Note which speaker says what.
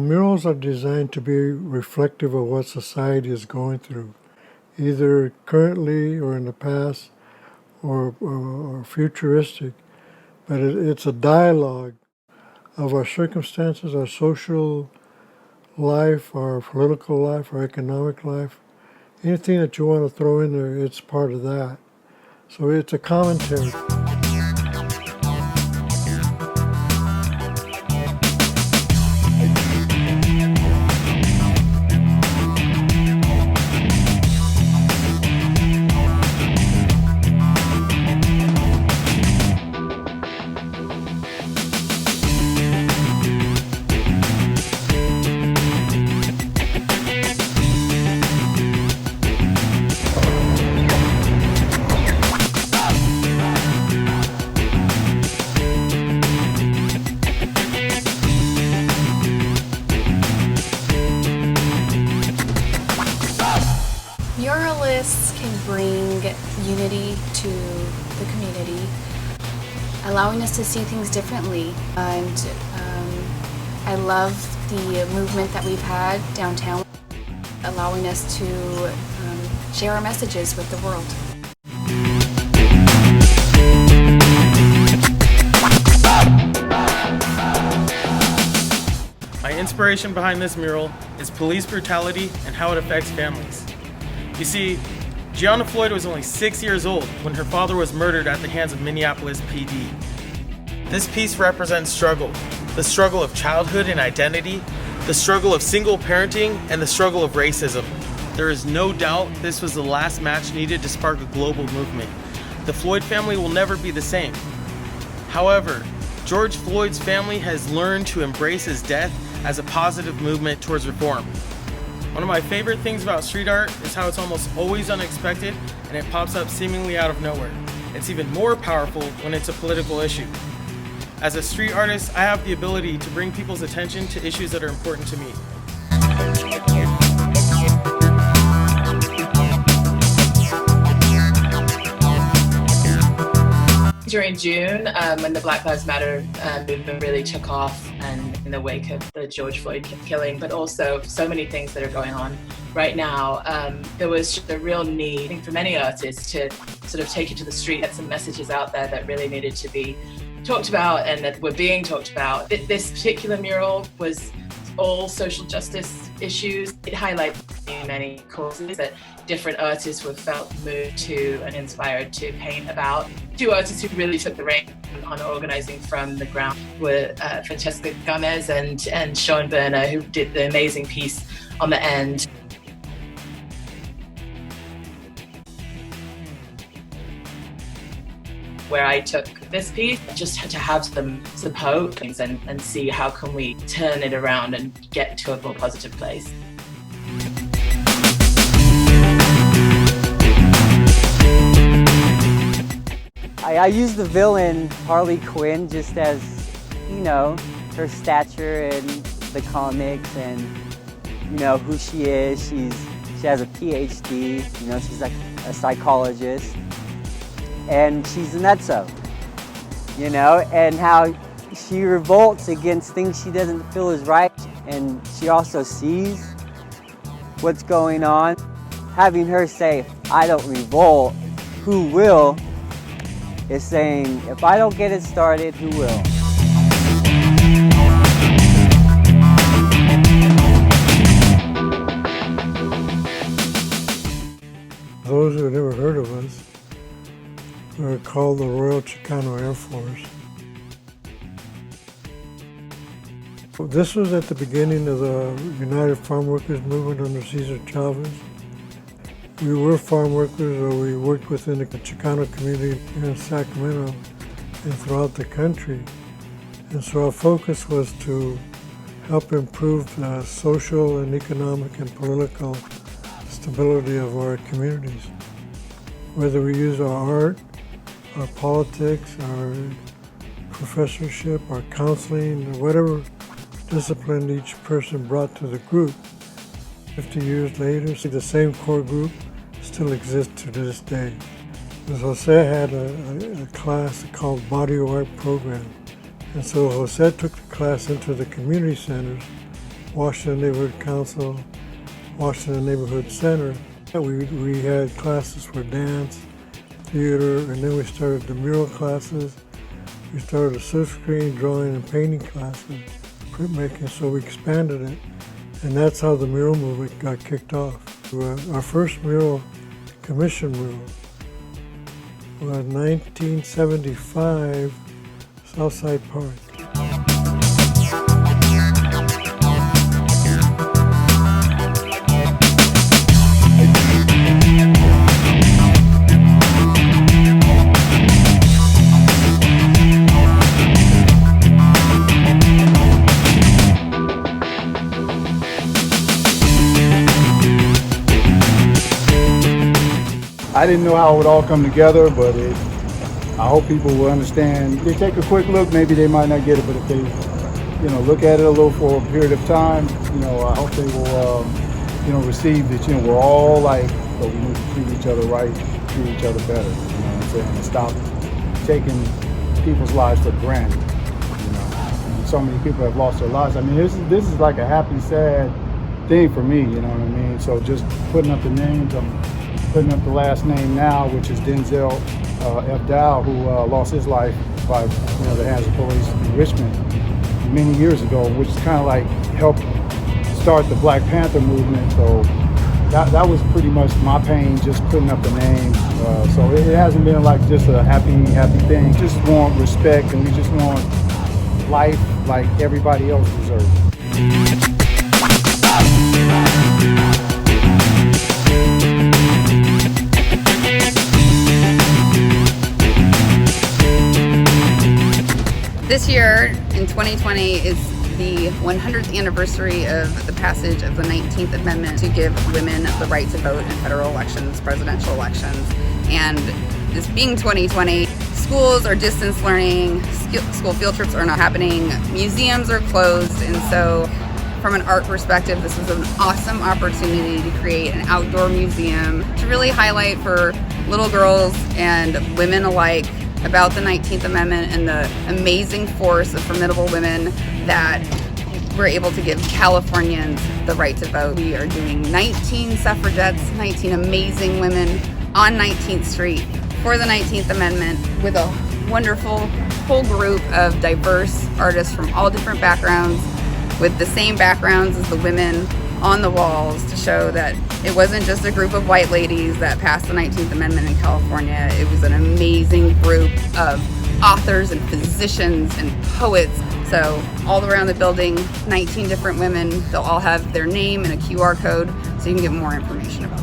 Speaker 1: Murals are designed to be reflective of what society is going through, either currently or in the past or futuristic. But it's a dialogue of our circumstances, our social life, our political life, our economic life. Anything that you want to throw in there, it's part of that. So it's a commentary.
Speaker 2: Muralists can bring unity to the community, allowing us to see things differently. And I love the movement that we've had downtown, allowing us to share our messages with the world.
Speaker 3: My inspiration behind this mural is police brutality and how it affects families. You see, Gianna Floyd was only 6 years old when her father was murdered at the hands of Minneapolis PD. This piece represents struggle, the struggle of childhood and identity, the struggle of single parenting, and the struggle of racism. There is no doubt this was the last match needed to spark a global movement. The Floyd family will never be the same. However, George Floyd's family has learned to embrace his death as a positive movement towards reform. One of my favorite things about street art is how it's almost always unexpected and it pops up seemingly out of nowhere. It's even more powerful when it's a political issue. As a street artist, I have the ability to bring people's attention to issues that are important to me.
Speaker 4: During June, when the Black Lives Matter movement really took off, and in the wake of the George Floyd killing, but also so many things that are going on right now, there was just a real need for many artists to sort of take it to the street, get some messages out there that really needed to be talked about and that were being talked about. This particular mural was all social justice issues. It highlights many causes that different artists were felt moved to and inspired to paint about. Two artists who really took the reins on organizing from the ground were Francesca Gomez and Sean Berner, who did the amazing piece on the end. Where I took this piece just to have some hope and see how can we turn it around and get to a more positive place.
Speaker 5: I use the villain Harley Quinn just as, you know, her stature in the comics and, you know, who she is. She has a PhD, you know, she's like a psychologist. And she's a nutso, you know, and how she revolts against things she doesn't feel is right, and she also sees what's going on. Having her say, I don't revolt, who will, is saying, if I don't get it started, who will?
Speaker 1: Those who have never heard of us, we're called the Royal Chicano Air Force. This was at the beginning of the United Farm Workers movement under Cesar Chavez. We were farm workers, or we worked within the Chicano community here in Sacramento and throughout the country. And so our focus was to help improve the social and economic and political stability of our communities. Whether we use our art, our politics, our professorship, our counseling, or whatever discipline each person brought to the group. 50 years later, the same core group still exists to this day. Jose had a class called Body Art Program. And so Jose took the class into the community centers Washington Neighborhood Council, Washington Neighborhood Center. We had classes for dance, theater, and then we started the mural classes. We started a silkscreen drawing and painting classes, printmaking, so we expanded it. And that's how the mural movement got kicked off. Our first mural, commission mural, was 1975, Southside Park.
Speaker 6: I didn't know how it would all come together, but I hope people will understand. If they take a quick look, maybe they might not get it, but if they, look at it a little for a period of time, I hope they will, receive that, we're all like, but we need to treat each other right, treat each other better, and stop taking people's lives for granted, And so many people have lost their lives. I mean, this is like a happy, sad thing for me, you know what I mean? So just putting up the names, putting up the last name now, which is Denzel F. Dow, who lost his life by the hands of police in Richmond many years ago, which is kind of like helped start the Black Panther movement. So that was pretty much my pain, just putting up the names. So it hasn't been like just a happy thing. We just want respect, and we just want life like everybody else deserves.
Speaker 7: This year, in 2020, is the 100th anniversary of the passage of the 19th Amendment to give women the right to vote in federal elections, presidential elections. And this being 2020, schools are distance learning, school field trips are not happening, museums are closed, and so from an art perspective, this was an awesome opportunity to create an outdoor museum to really highlight for little girls and women alike about the 19th Amendment and the amazing force of formidable women that were able to give Californians the right to vote. We are doing 19 suffragettes, 19 amazing women on 19th Street for the 19th Amendment with a wonderful whole group of diverse artists from all different backgrounds with the same backgrounds as the women on the walls to show that it wasn't just a group of white ladies that passed the 19th Amendment in California. It was an amazing group of authors and physicians and poets. So all around the building, 19 different women. They'll all have their name and a QR code so you can get more information about it.